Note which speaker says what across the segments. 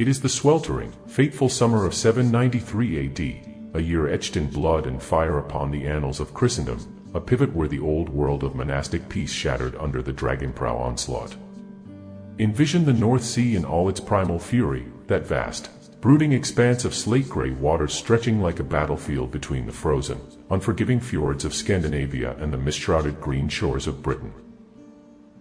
Speaker 1: It is the sweltering, fateful summer of 793 AD, a year etched in blood and fire upon the annals of Christendom, a pivot where the old world of monastic peace shattered under the dragon-prow onslaught. Envision the North Sea in all its primal fury, that vast, brooding expanse of slate-gray waters stretching like a battlefield between the frozen, unforgiving fjords of Scandinavia and the mist-shrouded green shores of Britain.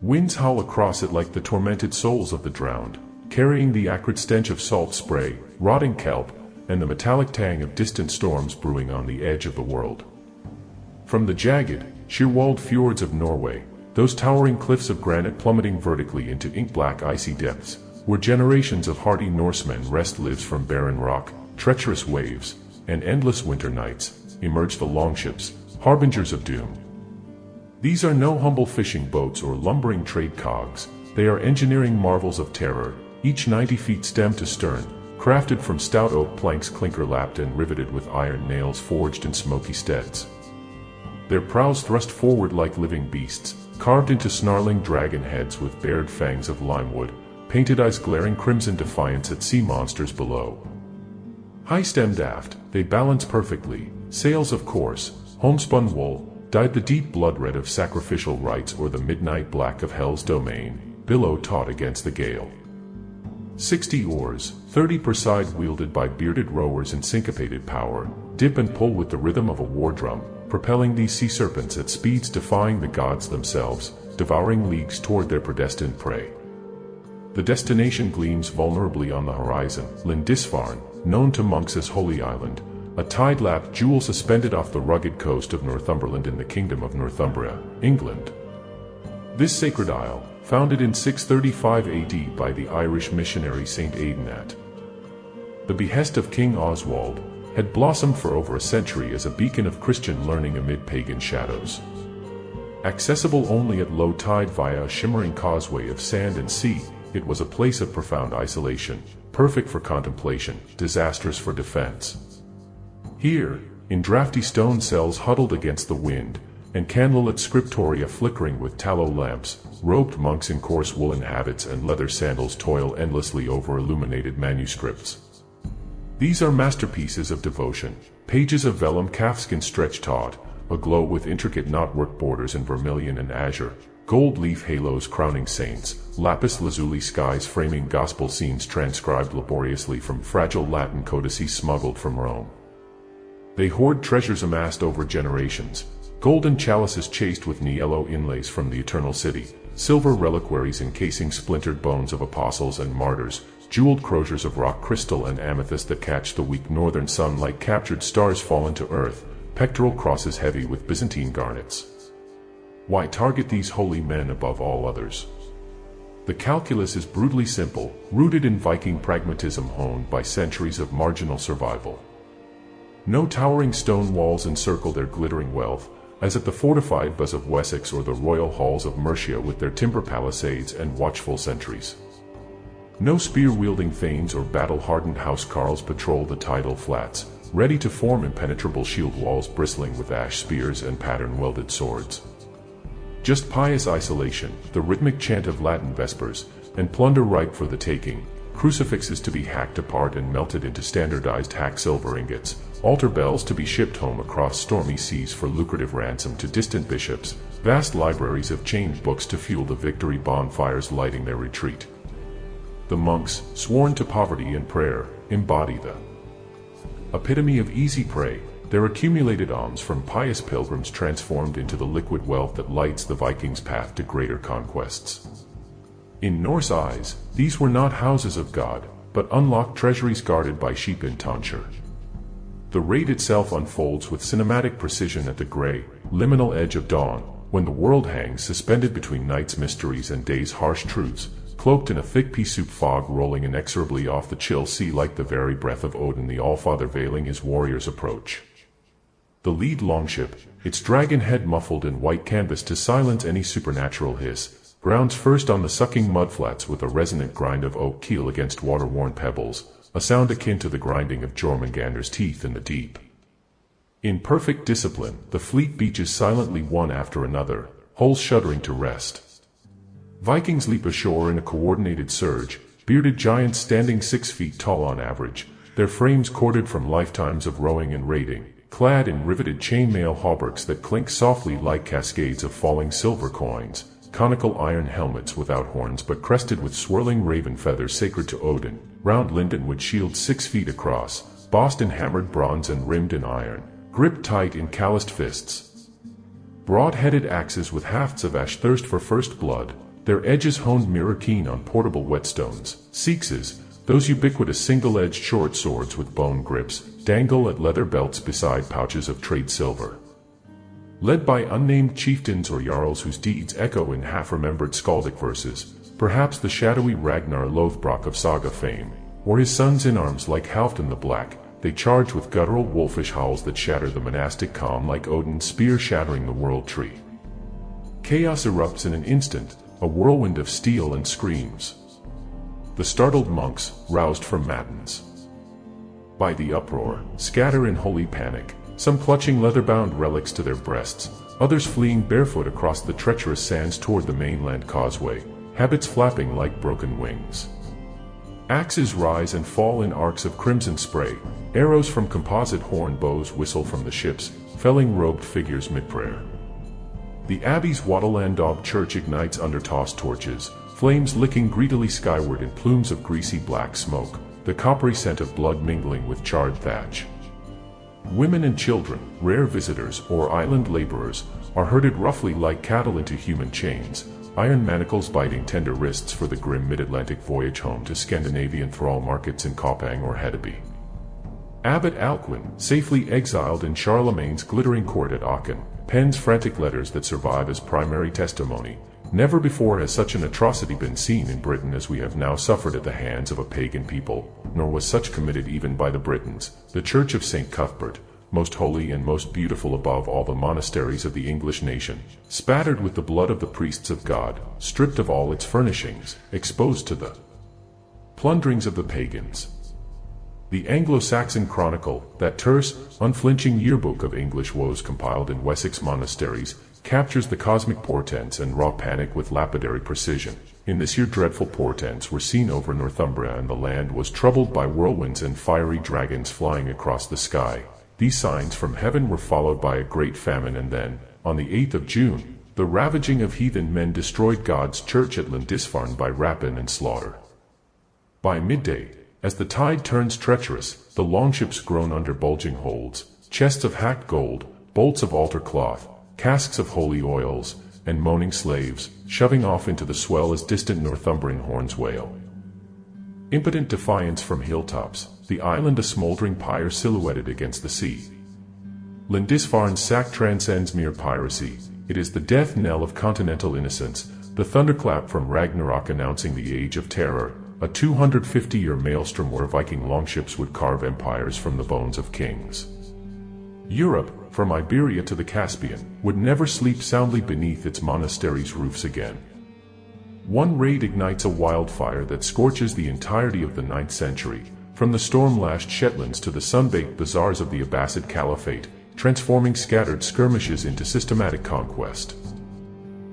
Speaker 1: Winds howl across it like the tormented souls of the drowned, carrying the acrid stench of salt spray, rotting kelp, and the metallic tang of distant storms brewing on the edge of the world. From the jagged, sheer-walled fjords of Norway, those towering cliffs of granite plummeting vertically into ink-black icy depths, where generations of hardy Norsemen wrest lives from barren rock, treacherous waves, and endless winter nights, emerge the longships, harbingers of doom. These are no humble fishing boats or lumbering trade cogs, they are engineering marvels of terror, each 90 feet stem to stern, crafted from stout oak planks clinker-lapped and riveted with iron nails forged in smoky steads. Their prows thrust forward like living beasts, carved into snarling dragon heads with bared fangs of limewood, painted eyes glaring crimson defiance at sea monsters below. High-stemmed aft, they balance perfectly, sails of course, homespun wool, dyed the deep blood red of sacrificial rites or the midnight black of hell's domain, billow taut against the gale. 60 oars, 30 per side wielded by bearded rowers in syncopated power, dip and pull with the rhythm of a war drum, propelling these sea serpents at speeds defying the gods themselves, devouring leagues toward their predestined prey. The destination gleams vulnerably on the horizon, Lindisfarne, known to monks as Holy Island, a tide-lapped jewel suspended off the rugged coast of Northumberland in the Kingdom of Northumbria, England. This sacred isle, founded in 635 AD by the Irish missionary Saint Aidan at the behest of King Oswald, had blossomed for over a century as a beacon of Christian learning amid pagan shadows. Accessible only at low tide via a shimmering causeway of sand and sea, it was a place of profound isolation, perfect for contemplation, disastrous for defense. Here, in drafty stone cells huddled against the wind, and candlelit scriptoria flickering with tallow lamps, robed monks in coarse woolen habits and leather sandals toil endlessly over illuminated manuscripts. These are masterpieces of devotion, pages of vellum calfskin stretched taut, aglow with intricate knotwork borders in vermilion and azure, gold leaf halos crowning saints, lapis lazuli skies framing gospel scenes transcribed laboriously from fragile Latin codices smuggled from Rome. They hoard treasures amassed over generations, golden chalices chased with niello inlays from the eternal city, silver reliquaries encasing splintered bones of apostles and martyrs, jeweled croziers of rock crystal and amethyst that catch the weak northern sun like captured stars fallen to earth, pectoral crosses heavy with Byzantine garnets. Why target these holy men above all others? The calculus is brutally simple, rooted in Viking pragmatism honed by centuries of marginal survival. No towering stone walls encircle their glittering wealth, as at the fortified buzz of Wessex or the royal halls of Mercia with their timber palisades and watchful sentries. No spear-wielding thanes or battle-hardened housecarls patrol the tidal flats, ready to form impenetrable shield walls bristling with ash spears and pattern-welded swords. Just pious isolation, the rhythmic chant of Latin vespers, and plunder ripe for the taking, crucifixes to be hacked apart and melted into standardized hack silver ingots, altar bells to be shipped home across stormy seas for lucrative ransom to distant bishops, vast libraries of chained books to fuel the victory bonfires lighting their retreat. The monks, sworn to poverty and prayer, embody the epitome of easy prey, their accumulated alms from pious pilgrims transformed into the liquid wealth that lights the Vikings' path to greater conquests. In Norse eyes, these were not houses of God, but unlocked treasuries guarded by sheep in tonsure. The raid itself unfolds with cinematic precision at the gray, liminal edge of dawn, when the world hangs suspended between night's mysteries and day's harsh truths, cloaked in a thick pea-soup fog rolling inexorably off the chill sea like the very breath of Odin the Allfather veiling his warrior's approach. The lead longship, its dragon head muffled in white canvas to silence any supernatural hiss, grounds first on the sucking mudflats with a resonant grind of oak keel against water-worn pebbles, a sound akin to the grinding of Jormungandr's teeth in the deep. In perfect discipline, the fleet beaches silently one after another, hulls shuddering to rest. Vikings leap ashore in a coordinated surge, bearded giants standing 6 feet tall on average, their frames corded from lifetimes of rowing and raiding, clad in riveted chainmail hauberks that clink softly like cascades of falling silver coins, conical iron helmets without horns but crested with swirling raven feathers sacred to Odin, round lindenwood shields 6 feet across, bossed in hammered bronze and rimmed in iron, gripped tight in calloused fists. Broad-headed axes with hafts of ash thirst for first blood, their edges honed mirror-keen on portable whetstones. Seaxes, those ubiquitous single-edged short swords with bone grips, dangle at leather belts beside pouches of trade silver. Led by unnamed chieftains or jarls whose deeds echo in half-remembered skaldic verses, perhaps the shadowy Ragnar Lothbrok of saga fame, or his sons in arms like Halfdan the Black, they charge with guttural wolfish howls that shatter the monastic calm like Odin's spear shattering the world tree. Chaos erupts in an instant, a whirlwind of steel and screams. The startled monks, roused from matins by the uproar, scatter in holy panic, some clutching leather-bound relics to their breasts, others fleeing barefoot across the treacherous sands toward the mainland causeway, habits flapping like broken wings. Axes rise and fall in arcs of crimson spray, arrows from composite horn bows whistle from the ships, felling robed figures mid-prayer. The abbey's Waterlandog church ignites under tossed torches, flames licking greedily skyward in plumes of greasy black smoke, the coppery scent of blood mingling with charred thatch. Women and children, rare visitors or island laborers, are herded roughly like cattle into human chains, iron manacles biting tender wrists for the grim mid-Atlantic voyage home to Scandinavian thrall markets in Koppang or Hedeby. Abbot Alcuin, safely exiled in Charlemagne's glittering court at Aachen, pens frantic letters that survive as primary testimony. Never before has such an atrocity been seen in Britain as we have now suffered at the hands of a pagan people, nor was such committed even by the Britons. The Church of St. Cuthbert, most holy and most beautiful above all the monasteries of the English nation, spattered with the blood of the priests of God, stripped of all its furnishings, exposed to the plunderings of the pagans. The Anglo-Saxon Chronicle, that terse, unflinching yearbook of English woes compiled in Wessex monasteries, captures the cosmic portents and raw panic with lapidary precision. In this year dreadful portents were seen over Northumbria and the land was troubled by whirlwinds and fiery dragons flying across the sky. These signs from heaven were followed by a great famine and then, on the 8th of June, the ravaging of heathen men destroyed God's church at Lindisfarne by rapine and slaughter. By midday, as the tide turns treacherous, the longships groan under bulging holds, chests of hacked gold, bolts of altar cloth, casks of holy oils, and moaning slaves, shoving off into the swell as distant Northumbrian horns wail. Impotent defiance from hilltops, the island a smoldering pyre silhouetted against the sea. Lindisfarne's sack transcends mere piracy, it is the death knell of continental innocence, the thunderclap from Ragnarok announcing the Age of Terror, a 250-year maelstrom where Viking longships would carve empires from the bones of kings. Europe, from Iberia to the Caspian, would never sleep soundly beneath its monasteries' roofs again. One raid ignites a wildfire that scorches the entirety of the 9th century, from the storm-lashed Shetlands to the sun-baked bazaars of the Abbasid Caliphate, transforming scattered skirmishes into systematic conquest.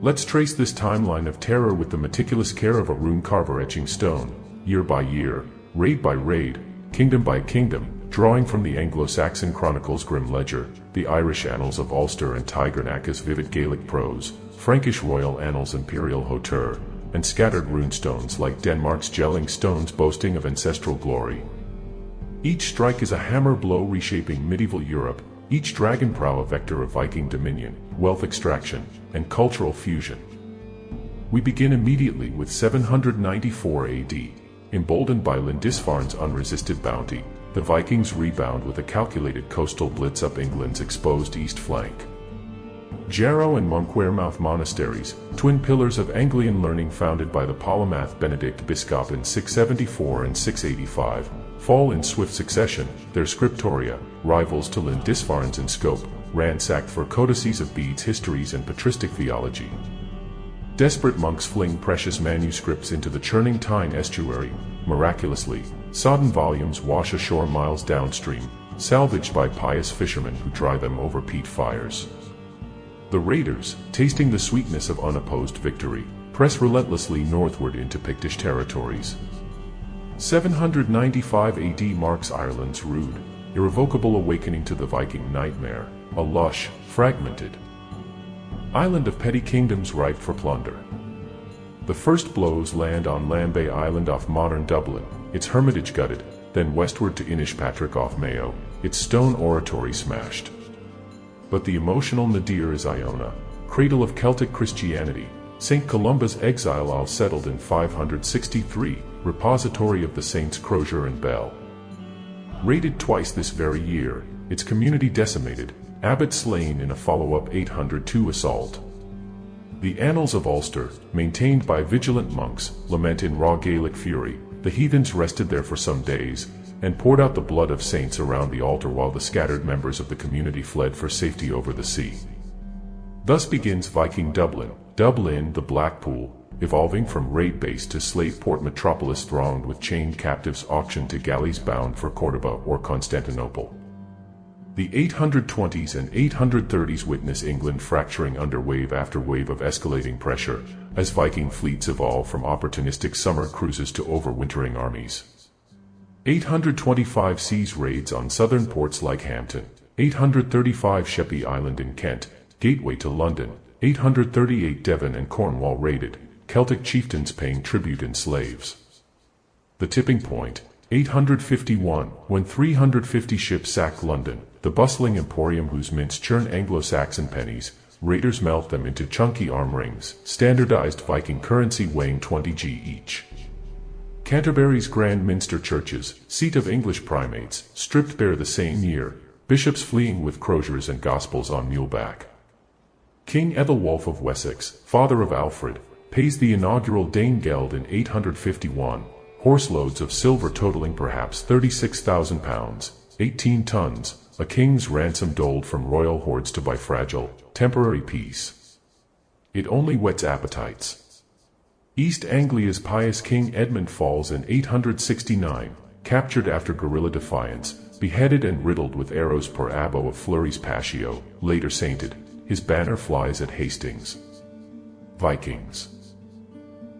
Speaker 1: Let's trace this timeline of terror with the meticulous care of a rune carver etching stone, year by year, raid by raid, kingdom by kingdom, drawing from the Anglo-Saxon Chronicle's grim ledger, the Irish annals of Ulster and Tigernac's vivid Gaelic prose, Frankish royal annals imperial hauteur, and scattered runestones like Denmark's gelling stones boasting of ancestral glory. Each strike is a hammer blow reshaping medieval Europe, each dragon prow a vector of Viking dominion, wealth extraction, and cultural fusion. We begin immediately with 794 AD. Emboldened by Lindisfarne's unresisted bounty, the Vikings rebound with a calculated coastal blitz up England's exposed east flank. Jarrow and Monkwearmouth monasteries, twin pillars of Anglian learning founded by the polymath Benedict Biscop in 674 and 685, fall in swift succession, their scriptoria, rivals to Lindisfarne's in scope, ransacked for codices of beads, histories, and patristic theology. Desperate monks fling precious manuscripts into the churning Tyne estuary. Miraculously, sodden volumes wash ashore miles downstream, salvaged by pious fishermen who dry them over peat fires. The raiders, tasting the sweetness of unopposed victory, press relentlessly northward into Pictish territories. 795 AD marks Ireland's rude, irrevocable awakening to the Viking nightmare, a lush, fragmented island of petty kingdoms ripe for plunder. The first blows land on Lambay Island off modern Dublin, its hermitage gutted, then westward to Inishpatrick off Mayo, its stone oratory smashed. But the emotional nadir is Iona, cradle of Celtic Christianity, St. Columba's exile all settled in 563, repository of the saints Crozier and Bell. Raided twice this very year, its community decimated, abbot slain in a follow-up 802 assault. The annals of Ulster, maintained by vigilant monks, lament in raw Gaelic fury. The heathens rested there for some days, and poured out the blood of saints around the altar while the scattered members of the community fled for safety over the sea. Thus begins Viking Dublin, Dublin the Blackpool, evolving from raid base to slave port metropolis thronged with chained captives auctioned to galleys bound for Cordoba or Constantinople. The 820s and 830s witness England fracturing under wave after wave of escalating pressure, as Viking fleets evolve from opportunistic summer cruises to overwintering armies. 825 seas raids on southern ports like Hampton, 835 Sheppey Island in Kent, gateway to London, 838 Devon and Cornwall raided, Celtic chieftains paying tribute in slaves. The tipping point, 851, when 350 ships sack London, the bustling emporium whose mints churn Anglo-Saxon pennies, raiders melt them into chunky arm rings, standardized Viking currency weighing 20 g each. Canterbury's Grand Minster churches, seat of English primates, stripped bare the same year, bishops fleeing with croziers and gospels on muleback. King Ethelwulf of Wessex, father of Alfred, pays the inaugural Dane Geld in 851, horseloads of silver totaling perhaps 36,000 pounds, 18 tons, a king's ransom doled from royal hoards to buy fragile, temporary peace. It only whets appetites. East Anglia's pious King Edmund falls in 869, captured after guerrilla defiance, beheaded and riddled with arrows per Abbo of Fleury's Passio, later sainted, his banner flies at Hastings. Vikings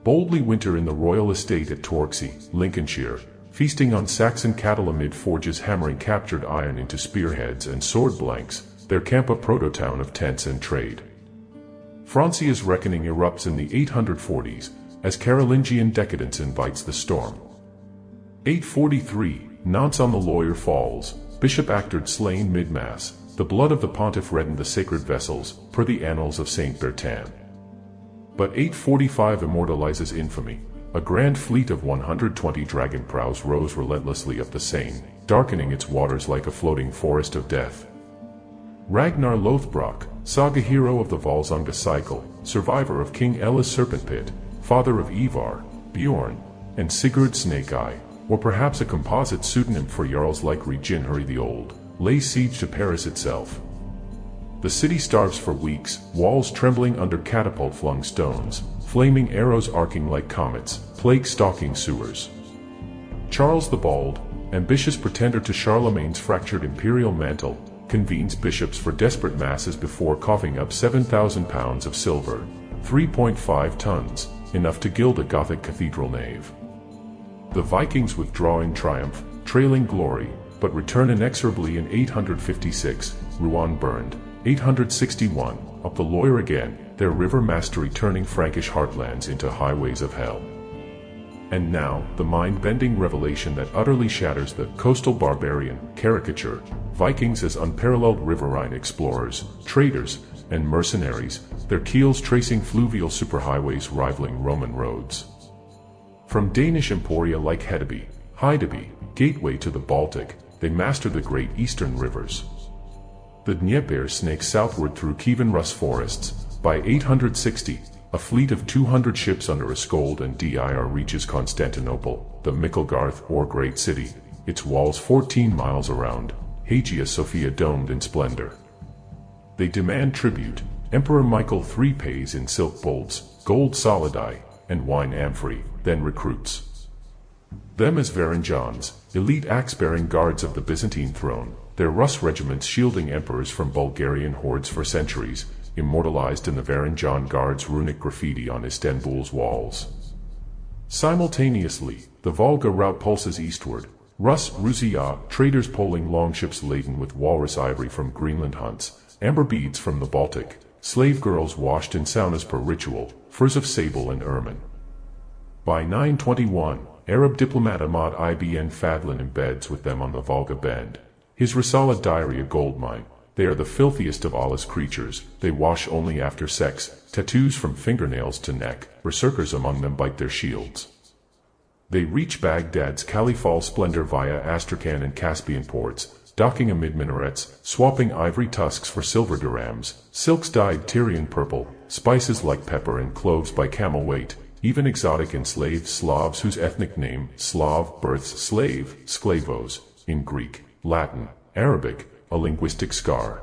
Speaker 1: boldly winter in the royal estate at Torksey, Lincolnshire, feasting on Saxon cattle amid forges hammering captured iron into spearheads and sword blanks, their camp a proto-town of tents and trade. Francia's reckoning erupts in the 840s, as Carolingian decadence invites the storm. 843, Nantes on the Loire falls, Bishop Actard slain mid-mass, the blood of the pontiff reddened the sacred vessels, per the annals of Saint Bertin. But 845 immortalizes infamy. A grand fleet of 120 dragon prows rose relentlessly up the Seine, darkening its waters like a floating forest of death. Ragnar Lothbrok, saga hero of the Volsunga cycle, survivor of King Ella's serpent pit, father of Ivar, Bjorn, and Sigurd Snake-Eye, or perhaps a composite pseudonym for jarls like Reginhuri the Old, lays siege to Paris itself. The city starves for weeks, walls trembling under catapult-flung stones, flaming arrows arcing like comets, plague-stalking sewers. Charles the Bald, ambitious pretender to Charlemagne's fractured imperial mantle, convenes bishops for desperate masses before coughing up 7,000 pounds of silver, 3.5 tons, enough to gild a Gothic cathedral nave. The Vikings withdraw in triumph, trailing glory, but return inexorably in 856, Rouen burned, 861, up the Loire again, their river mastery turning Frankish heartlands into highways of hell. And now, the mind-bending revelation that utterly shatters the coastal barbarian caricature, Vikings as unparalleled riverine explorers, traders, and mercenaries, their keels tracing fluvial superhighways rivaling Roman roads. From Danish emporia like Hedeby, Hydeby, gateway to the Baltic, they master the great eastern rivers. The Dnieper snakes southward through Kievan Rus forests. By 860, a fleet of 200 ships under Askold and Dir reaches Constantinople, the Micklegarth or Great City, its walls 14 miles around, Hagia Sophia domed in splendor. They demand tribute. Emperor Michael III pays in silk bolts, gold solidi, and wine amphorae, then recruits them as Varangians, elite axe-bearing guards of the Byzantine throne, their Rus regiments shielding emperors from Bulgarian hordes for centuries, immortalized in the Varangian Guard's runic graffiti on Istanbul's walls. Simultaneously, the Volga route pulses eastward. Rus Russia, traders poling longships laden with walrus ivory from Greenland hunts, amber beads from the Baltic, slave girls washed in saunas per ritual, furs of sable and ermine. By 921, Arab diplomat Ahmad ibn Fadlan embeds with them on the Volga Bend. His Risala diary a goldmine. They are the filthiest of Allah's creatures, they wash only after sex, tattoos from fingernails to neck, berserkers among them bite their shields. They reach Baghdad's caliphal splendor via Astrakhan and Caspian ports, docking amid minarets, swapping ivory tusks for silver dirhams, silks dyed Tyrian purple, spices like pepper and cloves by camel weight, even exotic enslaved Slavs whose ethnic name, Slav, births slave, sklavos, in Greek, Latin, Arabic, a linguistic scar.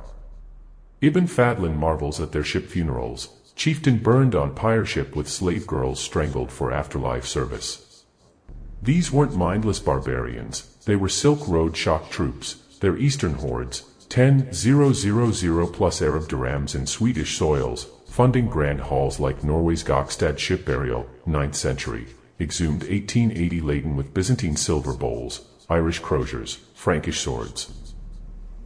Speaker 1: Ibn Fadlan marvels at their ship funerals, chieftain burned on pyre ship with slave girls strangled for afterlife service. These weren't mindless barbarians, they were Silk Road shock troops, their eastern hordes, 10,000 plus Arab dirhams in Swedish soils, funding grand halls like Norway's Gokstad ship burial, 9th century, exhumed 1880 laden with Byzantine silver bowls, Irish croziers, Frankish swords.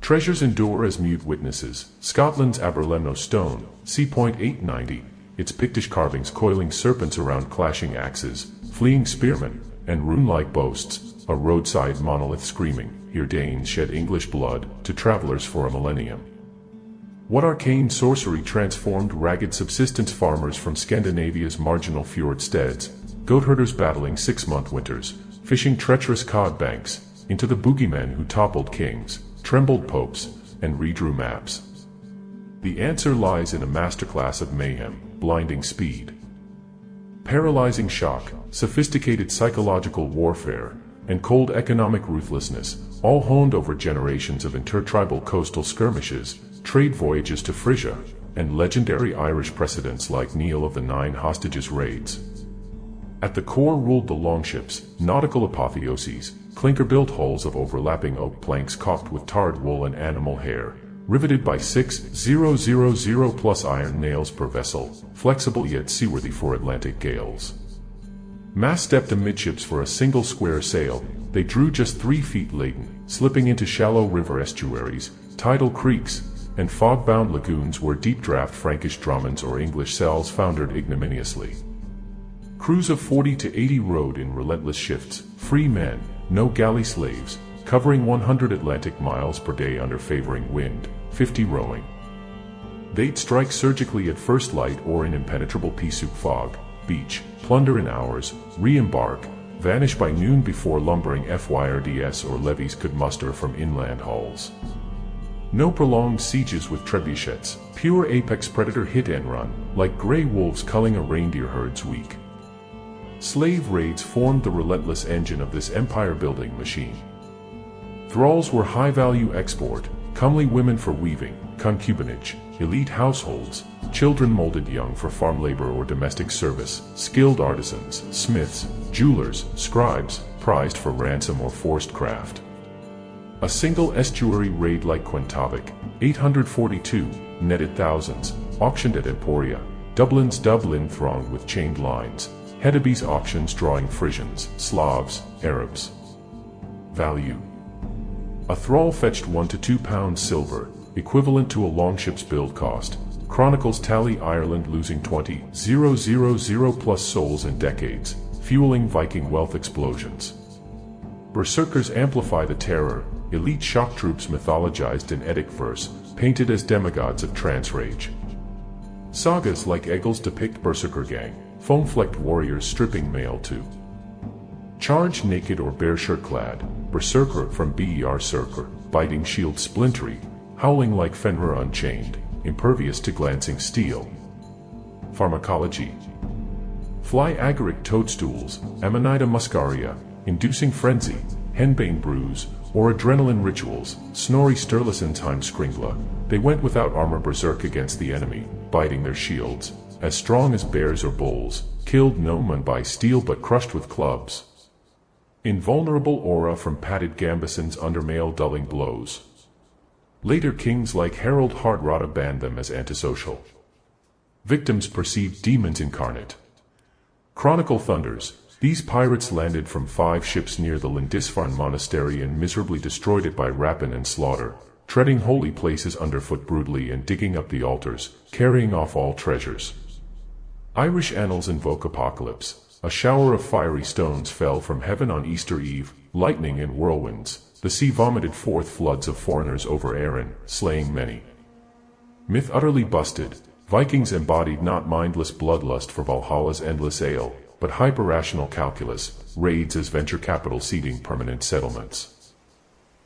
Speaker 1: Treasures endure as mute witnesses. Scotland's Aberlemno stone, c. 890, its Pictish carvings coiling serpents around clashing axes, fleeing spearmen, and rune-like boasts, a roadside monolith screaming, "Here Danes shed English blood," to travelers for a millennium. What arcane sorcery transformed ragged subsistence farmers from Scandinavia's marginal fjord steads, goat-herders battling six-month winters, fishing treacherous cod banks, into the boogeymen who toppled kings, trembled popes, and redrew maps? The answer lies in a masterclass of mayhem, blinding speed, paralyzing shock, sophisticated psychological warfare, and cold economic ruthlessness, all honed over generations of intertribal coastal skirmishes, trade voyages to Frisia, and legendary Irish precedents like Neil of the Nine Hostages raids. At the core ruled the longships, nautical apotheoses, clinker-built hulls of overlapping oak planks caulked with tarred wool and animal hair, riveted by 6,000 plus iron nails per vessel, flexible yet seaworthy for Atlantic gales. Mast-stepped amidships for a single square sail, they drew just 3 feet laden, slipping into shallow river estuaries, tidal creeks, and fog-bound lagoons where deep-draft Frankish dromons or English cells foundered ignominiously. Crews of 40 to 80 rowed in relentless shifts, free men, no galley slaves, covering 100 Atlantic miles per day under favoring wind, 50 rowing. They'd strike surgically at first light or in impenetrable pea-soup fog, beach, plunder in hours, re-embark, vanish by noon before lumbering fjords or levies could muster from inland hulls. No prolonged sieges with trebuchets, pure apex predator hit and run, like gray wolves culling a reindeer herd's week. Slave raids formed the relentless engine of this empire-building machine. Thralls were high-value export, comely women for weaving, concubinage, elite households, children molded young for farm labor or domestic service, skilled artisans, smiths, jewelers, scribes, prized for ransom or forced craft. A single estuary raid like Quentavik, 842, netted thousands, auctioned at Emporia, Dublin's Dublin thronged with chained lines, Hedebe's auctions drawing Frisians, Slavs, Arabs. Value. A thrall fetched 1 to 2 pounds silver, equivalent to a longship's build cost. Chronicles tally Ireland losing 20,000 plus souls in decades, fueling Viking wealth explosions. Berserkers amplify the terror, elite shock troops mythologized in Eddic verse, painted as demigods of trance rage. Sagas like Egil's depict Berserker gang, foam-flecked warriors stripping mail to charge naked or bare shirt-clad, Berserker from Berserker, biting shield splintery, howling like Fenrir unchained, impervious to glancing steel. Pharmacology. Fly agaric toadstools, Amanita muscaria, inducing frenzy, henbane brews, or adrenaline rituals, Snorri Sturluson's Heimskringla. They went without armor berserk against the enemy, biting their shields, as strong as bears or bulls, killed no man by steel but crushed with clubs. Invulnerable aura from padded gambesons under mail dulling blows. Later kings like Harold Hardrada banned them as antisocial. Victims perceived demons incarnate. Chronicle thunders, These pirates landed from 5 ships near the Lindisfarne monastery and miserably destroyed it by rapine and slaughter, treading holy places underfoot brutally and digging up the altars, carrying off all treasures. Irish annals invoke apocalypse. A shower of fiery stones fell from heaven on Easter Eve, lightning and whirlwinds. The sea vomited forth floods of foreigners over Erin, slaying many. Myth utterly busted. Vikings embodied not mindless bloodlust for Valhalla's endless ale, but hyper-rational calculus, raids as venture capital seeding permanent settlements.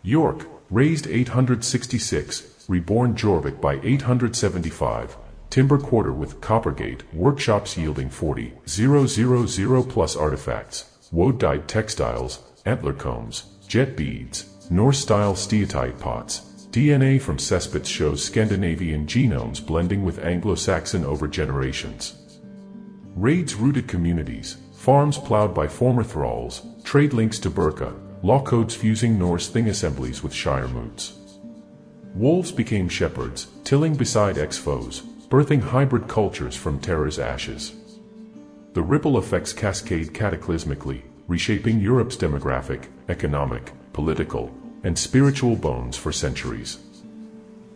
Speaker 1: York, raised 866, reborn Jorvik by 875, timber quarter with coppergate, workshops yielding 40,000 plus artifacts, woad-dyed textiles, antler combs, jet beads, Norse-style steatite pots. DNA from cesspits shows Scandinavian genomes blending with Anglo-Saxon over generations. Raids rooted communities, farms plowed by former thralls, trade links to Burka, law codes fusing Norse thing assemblies with Shire moods. Wolves became shepherds, tilling beside ex-foes, birthing hybrid cultures from terror's ashes. The ripple effects cascade cataclysmically, reshaping Europe's demographic, economic, political, and spiritual bones for centuries.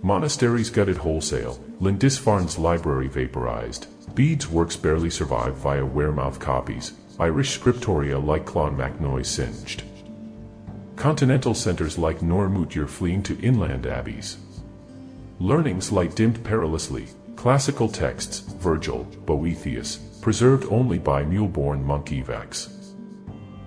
Speaker 1: Monasteries gutted wholesale, Lindisfarne's library vaporized, Bede's works barely survive via Wearmouth copies, Irish scriptoria like Clonmacnoise singed. Continental centers like Normuir fleeing to inland abbeys. Learning's light dimmed perilously, classical texts, Virgil, Boethius, preserved only by mule-born monk evacs.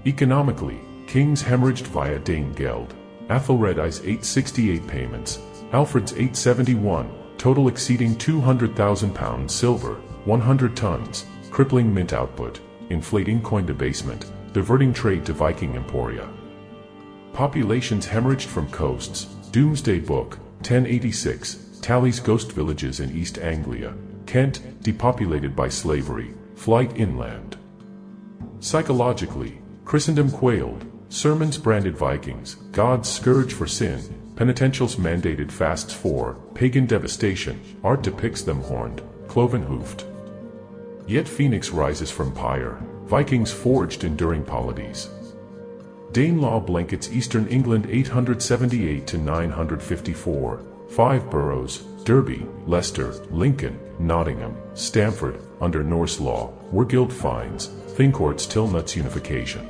Speaker 1: Economically, kings hemorrhaged via Dane Geld, Athelred's 868 payments, Alfred's 871, total exceeding £200,000 silver, 100 tons, crippling mint output, inflating coin debasement, diverting trade to Viking emporia. Populations hemorrhaged from coasts, Doomsday Book, 1086, tallies ghost villages in East Anglia, Kent, depopulated by slavery, flight inland. Psychologically, Christendom quailed, sermons branded Vikings, God's scourge for sin, penitentials mandated fasts for pagan devastation, art depicts them horned, cloven-hoofed. Yet Phoenix rises from pyre, Vikings forged enduring polities. Danelaw blankets eastern England 878 to 954, 5 boroughs, Derby, Leicester, Lincoln, Nottingham, Stamford, under Norse law, were guild fines, Thingcourts till Nuts unification.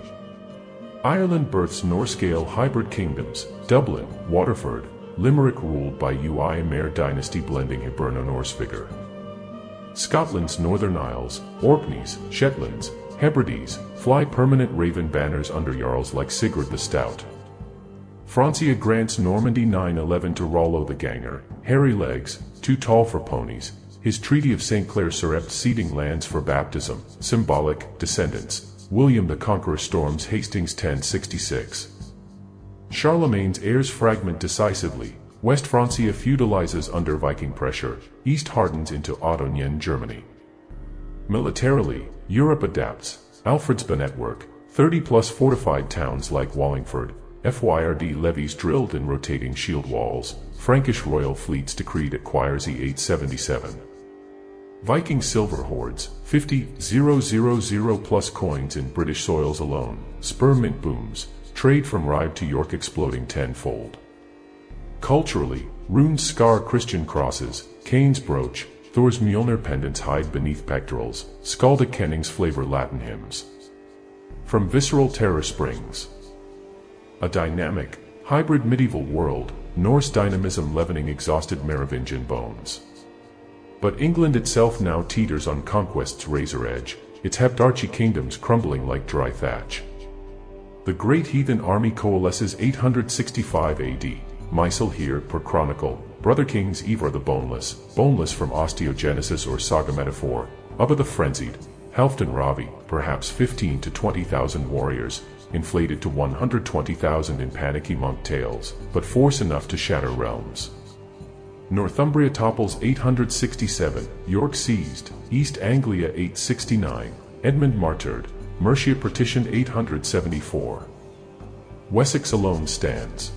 Speaker 1: Ireland births Norse-scale hybrid kingdoms, Dublin, Waterford, Limerick ruled by Uí dynasty blending Hiberno-Norse vigor. Scotland's Northern Isles, Orkneys, Shetlands, Hebrides, fly permanent raven banners under jarls like Sigurd the Stout. Francia grants Normandy 911 to Rollo the Ganger, hairy legs, too tall for ponies, his Treaty of St. Clair-sur-Epte ceding lands for baptism, symbolic, descendants. William the Conqueror storms Hastings 1066. Charlemagne's heirs fragment decisively, West Francia feudalizes under Viking pressure, East hardens into Ottonian Germany. Militarily, Europe adapts, Alfred's network, 30-plus fortified towns like Wallingford, FYRD levies drilled in rotating shield walls, Frankish royal fleets decreed at Quierzy 877. Viking silver hoards, 50,000 plus coins in British soils alone, spur mint booms, trade from Ribe to York exploding tenfold. Culturally, runes scar Christian crosses, Cain's brooch, Thor's Mjolnir pendants hide beneath pectorals, Skaldic kennings flavor Latin hymns. From visceral terror springs a dynamic, hybrid medieval world, Norse dynamism leavening exhausted Merovingian bones. But England itself now teeters on conquest's razor edge, its heptarchy kingdoms crumbling like dry thatch. The great heathen army coalesces 865 AD, Mysel here per chronicle, brother kings Ivar the boneless from osteogenesis or saga metaphor, Ubba the frenzied, Halfdan Ravi, perhaps 15 to 20,000 warriors, inflated to 120,000 in panicky monk tales, but force enough to shatter realms. Northumbria topples 867, York seized, East Anglia 869, Edmund martyred, Mercia partitioned 874. Wessex alone stands.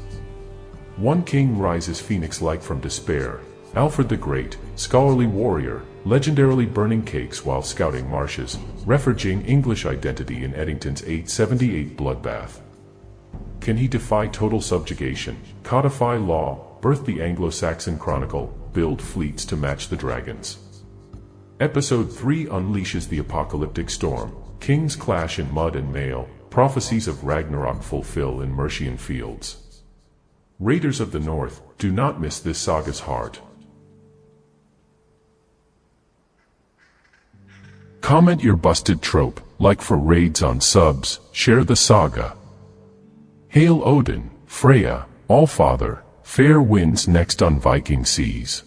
Speaker 1: One king rises phoenix-like from despair, Alfred the Great, scholarly warrior, legendarily burning cakes while scouting marshes, referencing English identity in Eddington's 878 bloodbath. Can he defy total subjugation, codify law, birth the Anglo-Saxon chronicle, build fleets to match the dragons? Episode 3 unleashes the apocalyptic storm. Kings clash in mud and mail, prophecies of Ragnarok fulfill in Mercian fields. Raiders of the North, do not miss this saga's heart. Comment your busted trope, like for raids on subs, share the saga. Hail Odin, Freya, Allfather, fair winds next on Viking seas.